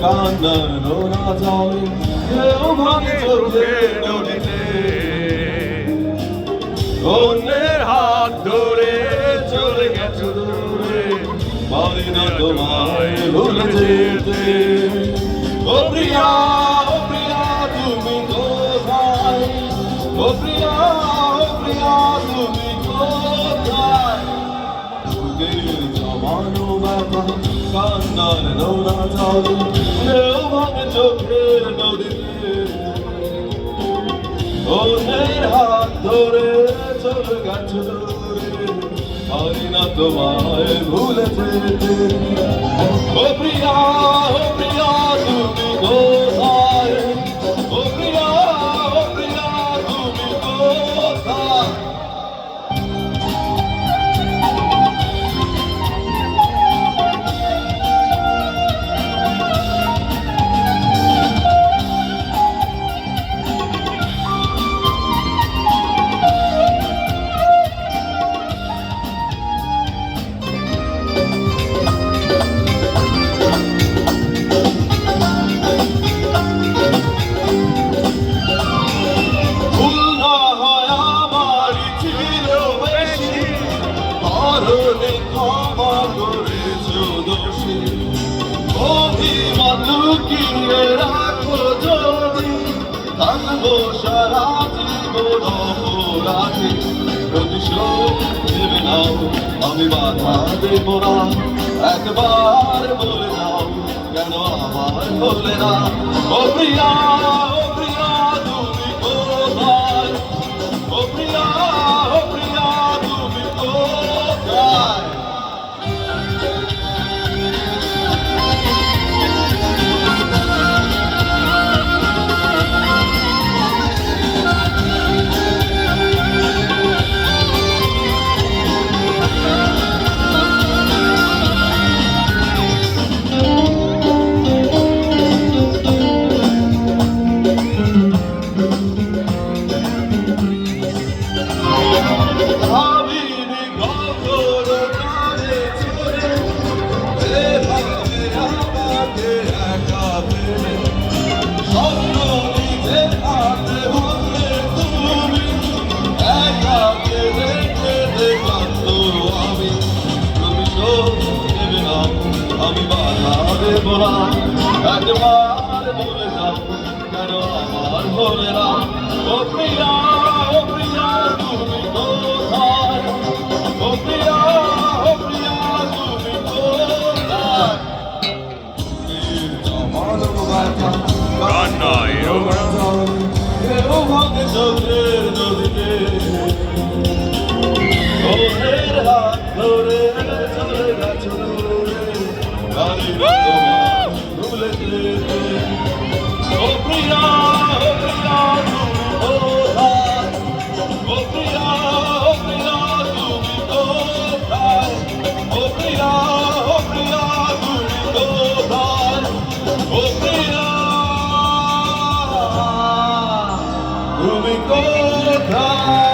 কান্নার নোনা জলে কেউ ভাঙে চোখের নদীতে অন্যের হাত ধরে চলে গেছো দূরে পারি না তোমায় ভুলে যেতে ও প্রিয়া তুমি কোথায় ও প্রিয়া তুমি কোথায় বুকের জমানো ব্যথা কান্নার নোনা জলে কেউ ভাঙে চোখের নদীতে অন্যের হাত ধরে চলে গেছো দূরে পারি না তোমায় ভুলে যেতে ও প্রিয়া তুমি কোথায় ও প্রিয়া তুমি কোথায় ক্ষমা করেছো দোষী অভিমান লুকিয়ে রাখো যদি থাকবো সারা জীবন অপরাধী প্রতিশোধ নেবে নাও আমি বাধা দেব না একবার বলে দাও কেন আমার বলে না ও প্রিয়া তুমি কোথায় ও প্রিয়া তুমি কোথায় আমি বাধা দেব না একবার বলে যাও কেন আমার বলে না ও প্রিয়া তুমি কোথায় ও প্রিয়া তুমি কোথায় জমানো ব্যথা কান্নায় নোনা জলে কেউ ভাঙে চোখের নদীতে ওদের হাত ধরে চলে গেছো ভুলে যেতে ও প্রিয়া তুমি কোথায় ও প্রিয়া তুমি কোথায় ও প্রিয়া তুমি কোথায় ও প্রিয়া তুমি কোথায়